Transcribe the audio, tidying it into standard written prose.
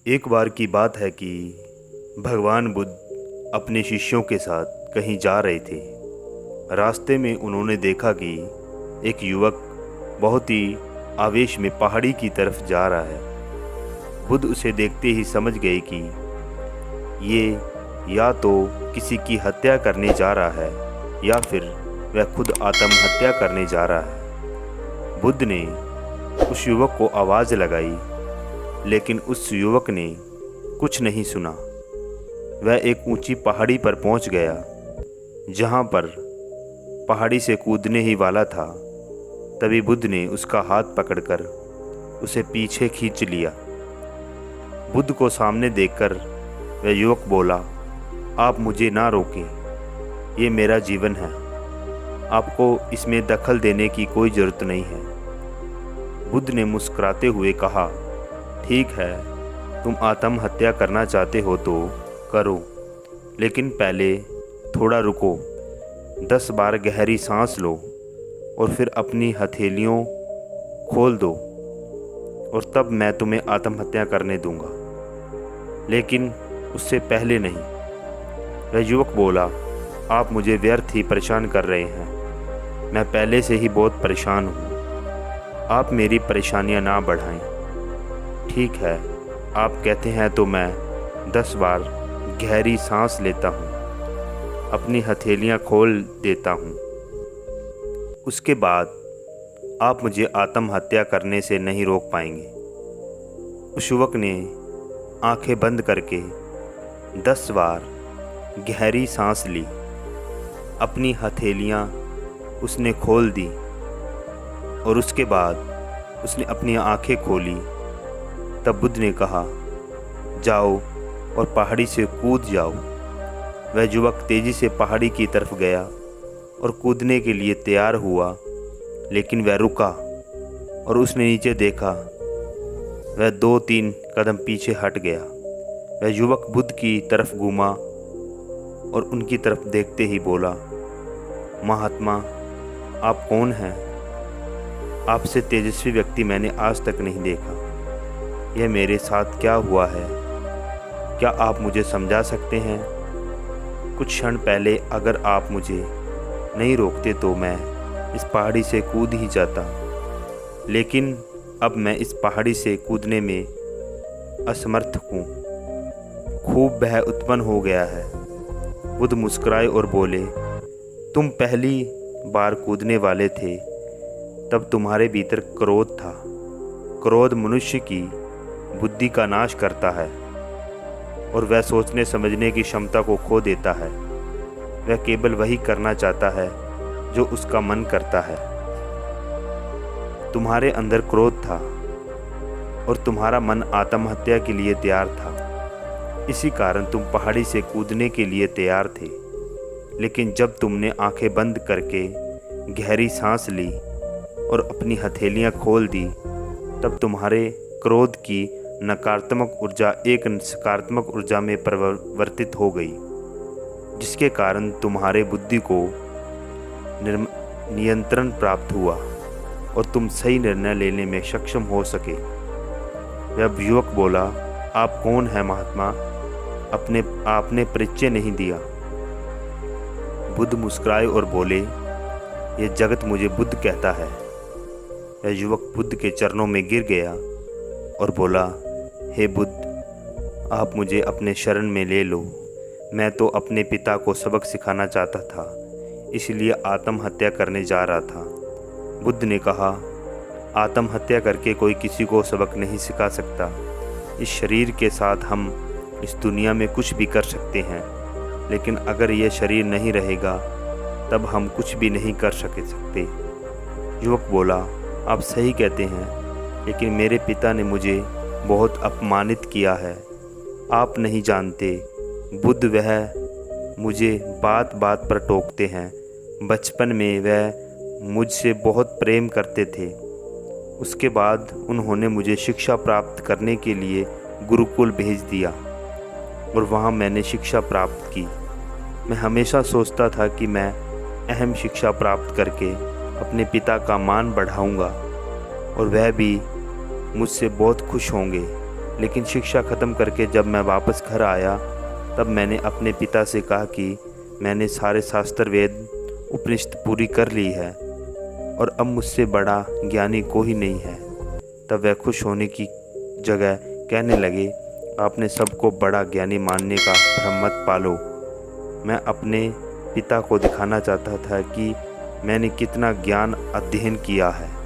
एक बार की बात है कि भगवान बुद्ध अपने शिष्यों के साथ कहीं जा रहे थे। रास्ते में उन्होंने देखा कि एक युवक बहुत ही आवेश में पहाड़ी की तरफ जा रहा है। बुद्ध उसे देखते ही समझ गए कि ये या तो किसी की हत्या करने जा रहा है या फिर वह खुद आत्महत्या करने जा रहा है। बुद्ध ने उस युवक को आवाज़ लगाई, लेकिन उस युवक ने कुछ नहीं सुना। वह एक ऊंची पहाड़ी पर पहुंच गया, जहां पर पहाड़ी से कूदने ही वाला था। तभी बुद्ध ने उसका हाथ पकड़कर उसे पीछे खींच लिया। बुद्ध को सामने देखकर वह युवक बोला, आप मुझे ना रोकें, ये मेरा जीवन है, आपको इसमें दखल देने की कोई ज़रूरत नहीं है। बुद्ध ने मुस्कुराते हुए कहा, ठीक है, तुम आत्महत्या करना चाहते हो तो करो, लेकिन पहले थोड़ा रुको, 10 बार गहरी सांस लो और फिर अपनी हथेलियों खोल दो और तब मैं तुम्हें आत्महत्या करने दूंगा, लेकिन उससे पहले नहीं। वह युवक बोला, आप मुझे व्यर्थ ही परेशान कर रहे हैं, मैं पहले से ही बहुत परेशान हूँ, आप मेरी परेशानियाँ ना बढ़ाएं। ठीक है, आप कहते हैं तो मैं 10 बार गहरी सांस लेता हूँ, अपनी हथेलियाँ खोल देता हूँ, उसके बाद आप मुझे आत्महत्या करने से नहीं रोक पाएंगे। उस युवक ने आंखें बंद करके 10 बार गहरी सांस ली, अपनी हथेलियाँ उसने खोल दी और उसके बाद उसने अपनी आंखें खोली। तब बुद्ध ने कहा, जाओ और पहाड़ी से कूद जाओ। वह युवक तेज़ी से पहाड़ी की तरफ गया और कूदने के लिए तैयार हुआ, लेकिन वह रुका और उसने नीचे देखा। वह 2-3 कदम पीछे हट गया। वह युवक बुद्ध की तरफ घूमा और उनकी तरफ देखते ही बोला, महात्मा, आप कौन हैं? आपसे तेजस्वी व्यक्ति मैंने आज तक नहीं देखा। यह मेरे साथ क्या हुआ है, क्या आप मुझे समझा सकते हैं? कुछ क्षण पहले अगर आप मुझे नहीं रोकते तो मैं इस पहाड़ी से कूद ही जाता, लेकिन अब मैं इस पहाड़ी से कूदने में असमर्थ हूँ। खूब भय उत्पन्न हो गया है। बुद्ध मुस्कुराए और बोले, तुम पहली बार कूदने वाले थे तब तुम्हारे भीतर क्रोध था। क्रोध मनुष्य की बुद्धि का नाश करता है और वह सोचने समझने की क्षमता को खो देता है। वह केवल वही करना चाहता है जो उसका मन करता है। तुम्हारे अंदर क्रोध था और तुम्हारा मन आत्महत्या के लिए तैयार था। इसी कारण तुम पहाड़ी से कूदने के लिए तैयार थे, लेकिन जब तुमने आंखें बंद करके गहरी सांस ली और अपनी हथेलियां खोल दी, तब तुम्हारे क्रोध की नकारात्मक ऊर्जा एक सकारात्मक ऊर्जा में परिवर्तित हो गई, जिसके कारण तुम्हारे बुद्धि को नियंत्रण प्राप्त हुआ और तुम सही निर्णय लेने में सक्षम हो सके। वह युवक बोला, आप कौन हैं महात्मा? आपने परिचय नहीं दिया। बुद्ध मुस्कुराए और बोले, यह जगत मुझे बुद्ध कहता है। वह युवक बुद्ध के चरणों में गिर गया और बोला, हे बुद्ध, आप मुझे अपने शरण में ले लो। मैं तो अपने पिता को सबक सिखाना चाहता था, इसलिए आत्महत्या करने जा रहा था। बुद्ध ने कहा, आत्महत्या करके कोई किसी को सबक नहीं सिखा सकता। इस शरीर के साथ हम इस दुनिया में कुछ भी कर सकते हैं, लेकिन अगर यह शरीर नहीं रहेगा तब हम कुछ भी नहीं कर सकते। युवक बोला, आप सही कहते हैं, लेकिन मेरे पिता ने मुझे बहुत अपमानित किया है। आप नहीं जानते, बुद्ध वह मुझे बात बात पर टोकते हैं। बचपन में वह मुझसे बहुत प्रेम करते थे। उसके बाद उन्होंने मुझे शिक्षा प्राप्त करने के लिए गुरुकुल भेज दिया और वहाँ मैंने शिक्षा प्राप्त की। मैं हमेशा सोचता था कि मैं अहम शिक्षा प्राप्त करके अपने पिता का मान बढ़ाऊंगा और वह भी मुझसे बहुत खुश होंगे, लेकिन शिक्षा ख़त्म करके जब मैं वापस घर आया तब मैंने अपने पिता से कहा कि मैंने सारे शास्त्र वेद उपनिषद पूरी कर ली है और अब मुझसे बड़ा ज्ञानी कोई नहीं है। तब वह खुश होने की जगह कहने लगे, आपने सबको बड़ा ज्ञानी मानने का भ्रम मत पालो। मैं अपने पिता को दिखाना चाहता था कि मैंने कितना ज्ञान अध्ययन किया है।